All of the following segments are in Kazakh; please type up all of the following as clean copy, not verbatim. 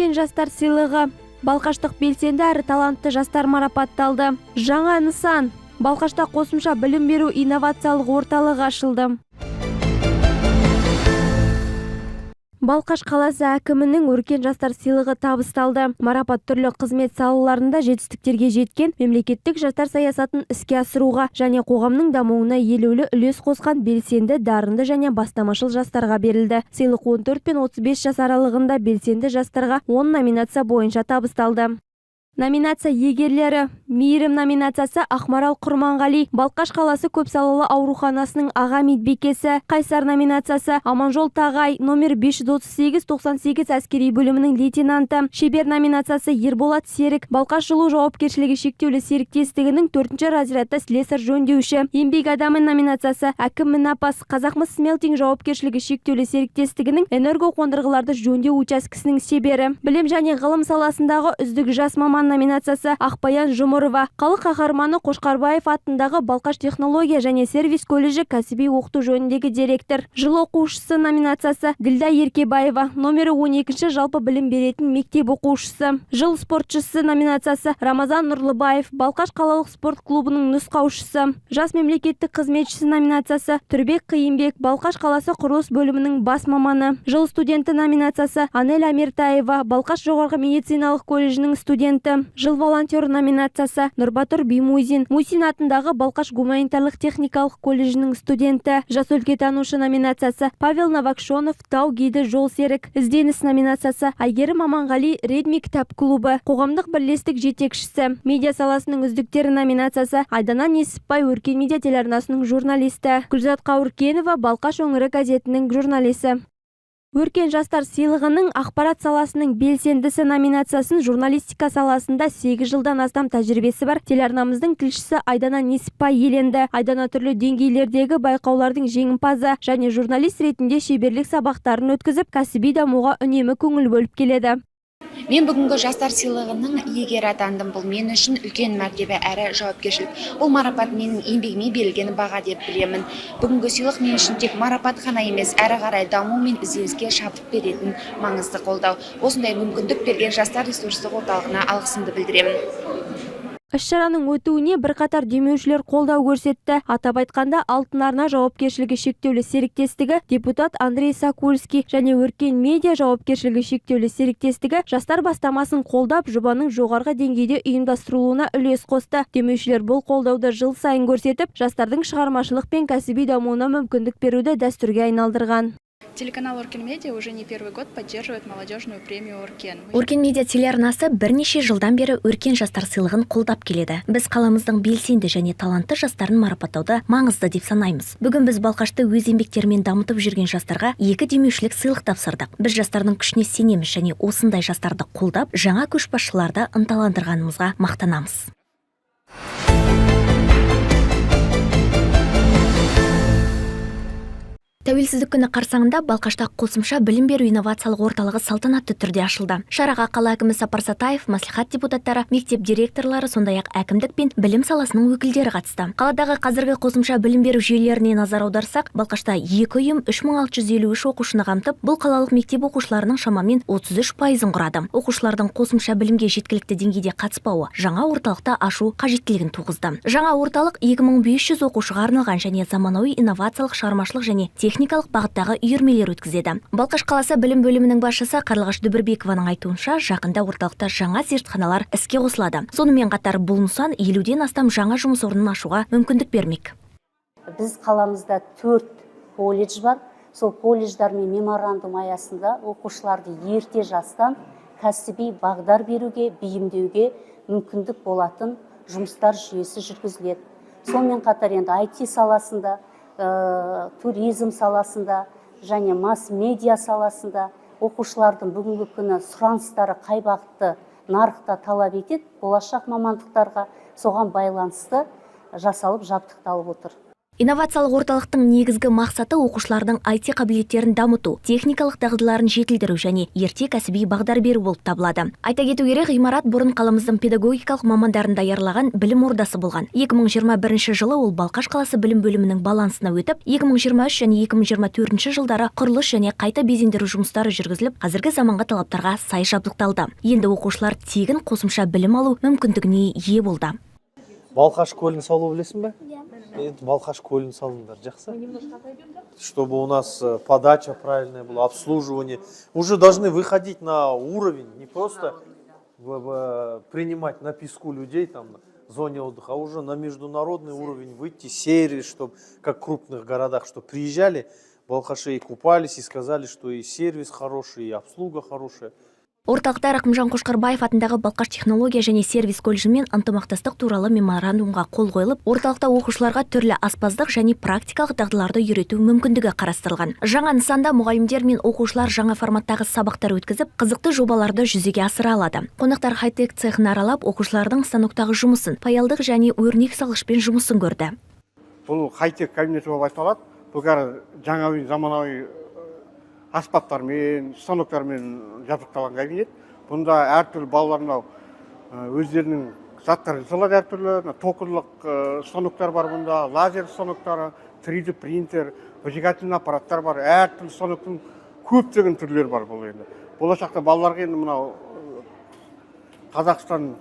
Өркен жастар сыйлығы. Балқаштық белсенді әрі талантты жастар марапатталды. Жаңа нысан. Балқашта қосымша білім беру инновациялық орталығы ашылды. Балқаш қаласы әкімінің Өркен жастар сыйлығы табысталды. Марапат түрлі қызмет салаларында жетістіктерге жеткен, мемлекеттік жастар саясатын іске асыруға және қоғамның дамуына елеулі үлес қосқан белсенді, дарынды және бастамашыл жастарға берілді. Сыйлық 14 пен 35 жас аралығында белсенді жастарға 10 номинация бойынша табысталды. Номинация егерлері. Мейірім номинациясы Ақмарал Құрманғали, Балқаш қаласы көпсалалы ауруханасының аға медбикесі. Қайсар номинациясы Аманжол Тағай, номер 538-98 әскери бөлімінің лейтенанты. Шебер номинациясы Ерболат Серік, Балқаш жылу жауапкершілігі шектеулі серіктестігінің 4-ші разрядты слесарь жөндеуші. Еңбек адамы номинациясы Әкім Мінапас, Қазақмыс Сmelting жауапкершілігі шектеулі серіктестігінің энергоқондырғыларды жөндеу учаскесінің шебері. Білім және ғылым саласындағы үздік жас маман номинациясы Ақбаян Жұмырова, халық қаһарманы Қошқарбаев атындағы Балқаш технология және сервис колледжі кәсіби оқыту жөніндегі директор. Жыл оқушысы номинациясы Ділда Еркебаева, номері 12-ші жалпы білім беретін мектеп оқушысы. Жыл спортшысы номинациясы Рамазан Нұрлыбаев, Балқаш қалалық спорт клубының нұсқаушысы. Жас мемлекеттік қызметшісі номинациясы Түрбек Қиынбек, Балқаш қаласы құрылыс бөлімінің бас маманы. Жыл студенті номинациясы Анель Амертаева, Балқаш жоғарғы медициналық колледжінің студенті. Жыл волонтер номинациясы Нұрбатыр Бимузин, Мусин атындағы Балқаш гуманитарлық техникалық колледжінің студенті. Жас өлкетанушы номинациясы Павел Новокшонов, Тау гиді жол серік. Ізденіс номинациясы Айгерім Аманғали, Редми кітап клубы, қоғамдық бірлестік жетекшісі. Медиа саласының үздіктері номинациясы Айдана Несіпбай, Өркен медиа телеарнасының журналисті. Гүлзат Қауыркенова, Балқаш өңірі газетінің журналисі. Өркен жастар сыйлығының ақпарат саласының белсендісі номинациясын журналистика саласында 8 жылдан астам тәжірибесі бар телеарнамыздың тілшісі Айдана Несіпбай иеленді. Айдана түрлі деңгейлердегі байқаулардың жеңімпазы және журналист ретінде шеберлік сабақтарын өткізіп, кәсіби дамуға үнемі көңіл бөліп келеді. Мен бүгінгі жастар сыйлығының иегері атандым. Бұл мен үшін үлкен мәртебе әрі жауапкершілік. Бұл марапат менің еңбегіме берілген баға деп білемін. Бүгінгі сыйлық мен үшін тек марапат қана емес, әрі қарай даму мен ізденіске шабыт беретін маңызды қолдау. Осындай мүмкіндік берген жастар ресурстық орталығына алғысымды білдіремін. Іс-шараның өтуіне бірқатар демеушілер қолдау көрсетті. Атап айтқанда Алтын арна жауапкершілігі шектеулі серіктестігі, депутат Андрей Сакульский және Өркен медиа жауапкершілігі шектеулі серіктестігі жастар бастамасын қолдап, жобаның жоғарғы деңгейде ұйымдастырылуына үлес қосты. Демеушілер бұл қолдауды жыл сайын көрсетіп, жастардың шығармашылық пен кәсіби дамуына мүмкіндік беруді дәстүрге айналдырған. Телеканал Өркен Медиа уже не первый год поддерживает молодежную премию Өркен. Өркен Медиа телеарнасы бірнеше жылдан бері Өркен жастар сыйлығын қолдап келеді. Біз қаламыздың белсенді және талантты жастарын марапаттауды маңызды деп санаймыз. Бүгін біз Балқашты өз еңбектерімен дамытып жүрген жастарға 2 демеушілік сыйлық тапсырдық. Біз жастардың күшіне сенеміз және осындай жастарды қолдап, жаңа көшбасшыларды ынталандырғанымызға мақтанамыз. Тәуелсіздік күні қарсаңында Балқашта қосымша білім беру инновациялық орталығы салтанатты түрде ашылды. Шараға қала әкімі Сапар Сатаев, мәслихат депутаттары, мектеп директорлары, сондай-ақ әкімдік пен білім саласының өкілдері қатысты. Қаладағы қазіргі қосымша білім беру жүйелеріне назар аударсақ, Балқашта 2 ұйым 3653 оқушыны қамтып, бұл қалалық мектеп оқушыларының шамамен 33%-ын құрады. Оқушылардың қосымша білімге жеткілікті деңгейде қатыспауы жаңа орталықты ашу қажеттілігін туғызды. Жаңа орталық 2500 оқушыға арналған және заманауи инновациялық шығармашылық және техникалық бағыттағы үйірмелер өткізеді. Балқаш қаласы білім бөлімінің басшысы Қарлығаш Дүбірбекованың айтуынша, жақында орталықта жаңа зертханалар іске қосылады. Сонымен қатар бұл нысан 50-ден астам жаңа жұмыс орнын ашуға мүмкіндік бермек. Біз қаламызда 4 колледж бар. Сол колледждармен меморандум аясында оқушыларды ерте жастан кәсіби бағдар беруге, бейімдеуге мүмкіндік болатын жұмыстар жүйесі жүргізіледі. Сонымен қатар енді IT саласында, туризм саласында және масс-медиа саласында оқушылардың бүгінгі күні сұраныстары қай бағытты нарықта талап етеді, болашақ мамандықтарға соған байланысты жасалып жабдықталып отыр. Инновациялық орталықтың негізгі мақсаты оқушылардың IT қабілеттерін дамыту, техникалық дағдыларын жетілдіру және ерте кәсіби бағдар беру болып табылады. Айта кету керек, ғимарат бұрын қаламыздың педагогикалық мамандарын даярлаған білім ордасы болған. 2021 жылы ол Балқаш қаласы білім бөлімінің балансына өтіп, 2023 және 2024 жылдары құрылыс және қайта безендіру жұмыстары жүргізіліп, қазіргі заманға талаптарға сай жабдықталды. Енді оқушылар тегін қосымша білім алу мүмкіндігіне ие болды. Балқаш көлін салу білесің бе? Балқаш көлін салыңдар, жақсы? Чтобы у нас подача правильная была, обслуживание. Уже должны выходить на уровень, не просто принимать на песку людей там в зоне отдыха, а уже на международный уровень выйти, сервис, чтобы как в крупных городах, чтобы приезжали в Балқаше и купались, и сказали, что и сервис хороший, и обслуга хорошая. Орталықта Рақымжан Қошқарбаев атындағы Балқаш технология және сервис колледжімен ынтымақтастық туралы меморандумға қол қойылып, орталықта оқушыларға түрлі аспаздық және практикалық дағдыларды үйрету мүмкіндігі қарастырылған. Жаңа нысанда мұғалімдер мен оқушылар жаңа форматтағы сабақтар өткізіп, қызықты жобаларды жүзеге асыра алады. Қонақтар хай-тек цехын аралап, оқушылардың станоктағы жұмысын, паялдық және өрнек салғышпен жұмысын көрді. Бұл хай-тек кабинеті болып айтылады. Бұл жаңа заманауи аспаптармен, станоктармен жабдықталған кабинет. Бұнда әртүрлі балалар өздерінің заттарын жасалады әртүрлі. Токарлық станоктар бар бұнда, лазер станоктары, 3D принтер, выжигательный аппараттар бар. Әртүрлі станоктың көптеген түрлері бар бұл енді. Болашақта балаларға енді мынау Қазақстан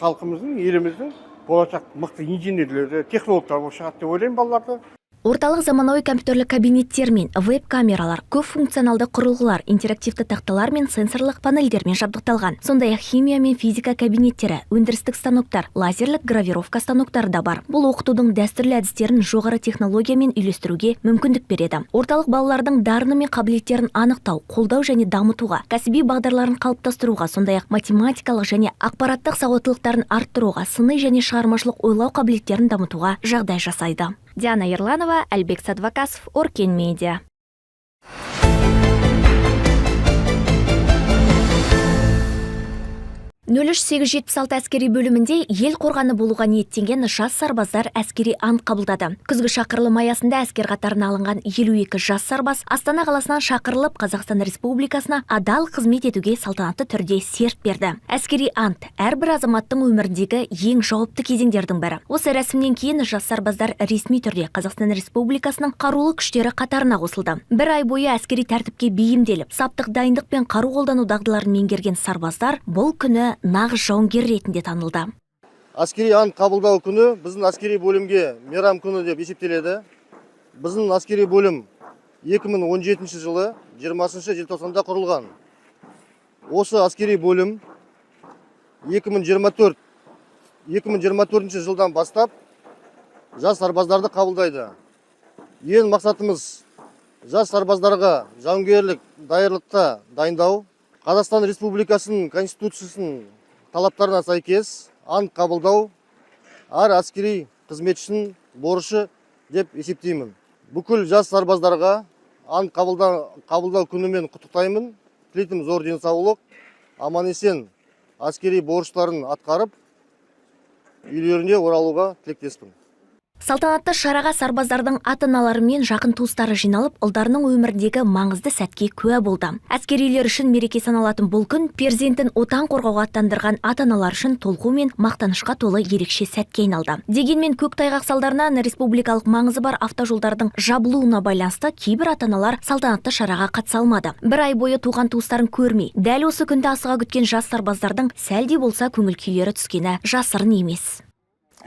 халқымыздың, еліміздің болашақ мықты инженерлері, технологтар болып шығады деп ойлаймын балаларды. Орталық заманауи компьютерлік кабинеттер мен веб-камералар, көп функционалды құрылғылар, интерактивті тақталар мен сенсорлық панельдермен жабдықталған. Сондай-ақ химия мен физика кабинеттері, өндірістік станоктар, лазерлік гравировка станоктары да бар. Бұл оқытудың дәстүрлі әдістерін жоғары технологиямен үйлестіруге мүмкіндік береді. Орталық балалардың дарыны мен қабілеттерін анықтау, қолдау және дамытуға, кәсіби бағдарларын қалыптастыруға, сондай-ақ математикалық және ақпараттық сауаттылықтарын арттыруға, сыни және шығармашылық ойлау қабілеттерін дамытуға жағдай жасайды. Диана Ерланова, Әлбек Садвакасов, Оркен Медиа. 03-876 әскери бөлімінде ел қорғаны болуға ниеттенген жас сарбаздар әскери ант қабылдады. Күзгі шақырылым аясында әскер қатарына алынған 52 жас сарбаз Астана қаласынан шақырылып Қазақстан Республикасына адал қызмет етуге салтанатты түрде серт берді. Әскери ант әрбір азаматтың өміріндегі ең жауапты кезеңдердің бірі. Осы рәсімнен кейін жас сарбаздар ресми түрде Қазақстан Республикасының қарулы күштері қатарына қосылды. Бір ай бойы әскери тәртіпке бейімделіп, саптық дайындық пен қару қолдану дағдыларын меңгерген сарбаздар бұл күні нағыз жауынгер ретінде танылды. Әскери ант қабылдау күні біздің әскери бөлімге мейрам күні деп есептеледі. Біздің әскери бөлім 2017 жылы 20 желтоқсанда құрылған. Осы әскери бөлім 2024 жылдан бастап жас сарбаздарды қабылдайды. Ең мақсатымыз жас сарбаздарға жауынгерлік даярлықта дайындау, Қазақстан Республикасының Конституциясының талаптарына сәйкес ант қабылдау әр әскери қызметшінің борышы деп есептеймін. Бүкіл жас сарбаздарға ант қабылдау күнімен құттықтаймын. Тілейтім зор денсаулық, аман-есен әскери борыштарын атқарып, үйлеріне оралуға тілектеспін. Салтанатты шараға сарбаздардың ата-аналары мен жақын туыстары жиналып, ұлдарының өміріндегі маңызды сәтке куә болды. Әскерилер үшін мереке саналатын бұл күн перзентін отан қорғауға аттандырған ата-аналар үшін толқу мен мақтанышқа толы ерекше сәтке айналды. Дегенмен көктайғақ салдарынан республикалық маңызы бар автожолдардың жабылуына байланысты кейбір ата-аналар салтанатты шараға қатыса алмады. Бір ай бойы туған туыстарын көрмей, дәл осы күнді асыға күткен жас сарбаздардың сәлде болса көңіл күйлері түскені жасырын емес.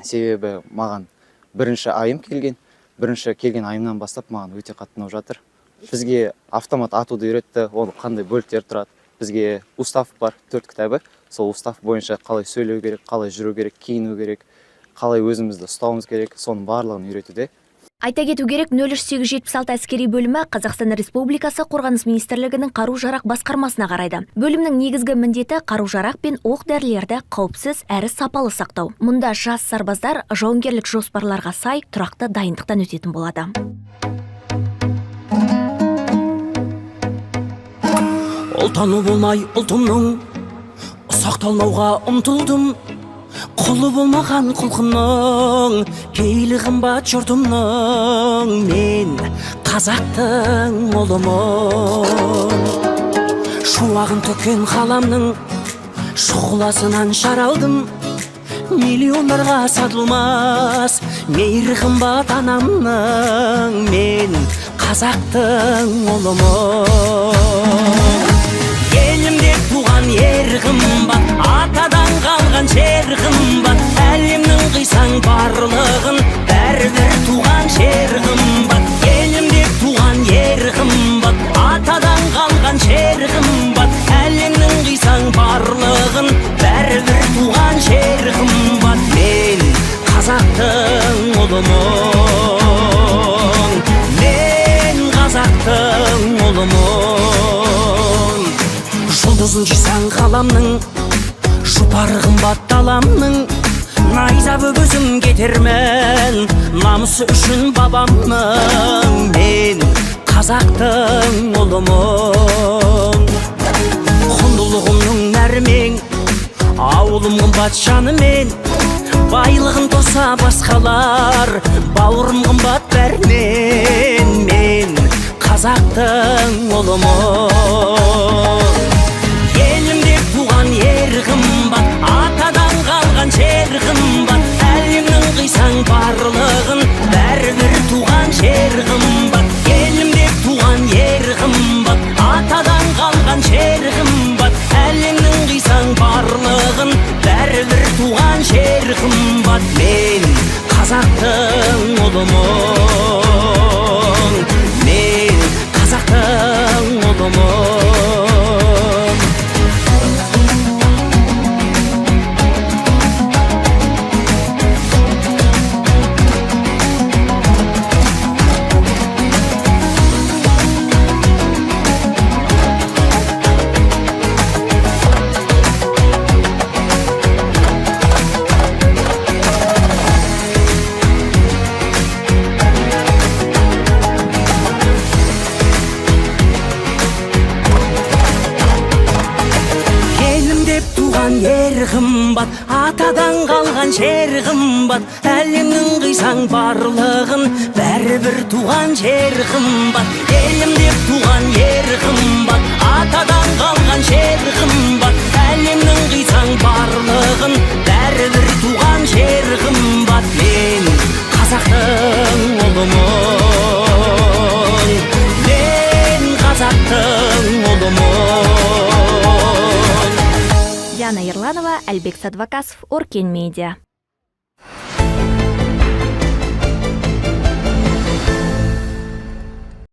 Себебі маған бірінші айым келген айымнан бастап маған өте қатты ұнап жатыр. Бізге автомат атуды үйретті, ол қандай бөліктер тұрады. Бізге устав бар, 4 кітабы. Сол устав бойынша қалай сөйлеу керек, қалай жүру керек, киіну керек, қалай өзімізді ұстауымыз керек, соның барлығын үйретуде. Айта кету керек, 03-876 әскери бөлімі Қазақстан Республикасы Қорғаныс министрлігінің қару-жарақ басқармасына қарайды. Бөлімнің негізгі міндеті қару-жарақ пен оқ-дәрілерді қауіпсіз әрі сапалы сақтау. Мұнда жас сарбаздар жауынгерлік жоспарларға сай тұрақты дайындықтан өтетін болады. Ұлтану болмай ұлтымның сақталмауға ұмтылдым. Құлы болмаған құлқынның, пейілі қымбат жұртымның, мен қазақтың ұлымын. Шуағын төккен қаламның, шұғыласынан жаралдым, миллиондарға сатылмас, мейірі қымбат анамның, мен қазақтың ұлымын. Елімде туған ер қымбат, атадан қалған жер қымбат, әлемнің қисаң барлығын, бәрібір туған жер қымбат. Елімде туған ер қымбат, атадан қалған жер қымбат, әлемнің қисаң барлығын, бәрібір туған жер қымбат. Мен қазақтың ұлымын, мен қазақтың ұлымын. Жұлдызын жисаң қаламның, жұпары қымбат даламның, найза бөгізім кетермен, намысы үшін бабамның, мен қазақтың ұлымын. Құндылығымның нәрмен, ауылым қымбат жанымен, байлығын тоса басқалар, бауырым қымбат бәрінен, мен қазақтың ұлымын. Елімде туған ер қымбат, атадан қалған жер қымбат, әлемнің қисаң барлығын, бәрібір туған жер қымбат. Елімде туған ер қымбат, атадан қалған жер қымбат, әлемнің қисаң барлығын, бәрібір туған жер қымбат. Мен қазақтың ұлымын, мен қазақтың ұлымын. Ер қымбат, атадан қалған жер қымбат, әлемнің қисаң барлығын, бәрібір туған жер қымбат. Елімде туған ер қымбат, атадан қалған жер қымбат, әлемнің қисаң барлығын, бәрібір туған жер қымбат. Мен қазақтың ұлымын, мен қазақтың ұлымын. Яна Ерланова, Альбек Садвакасов, Оркен Медиа.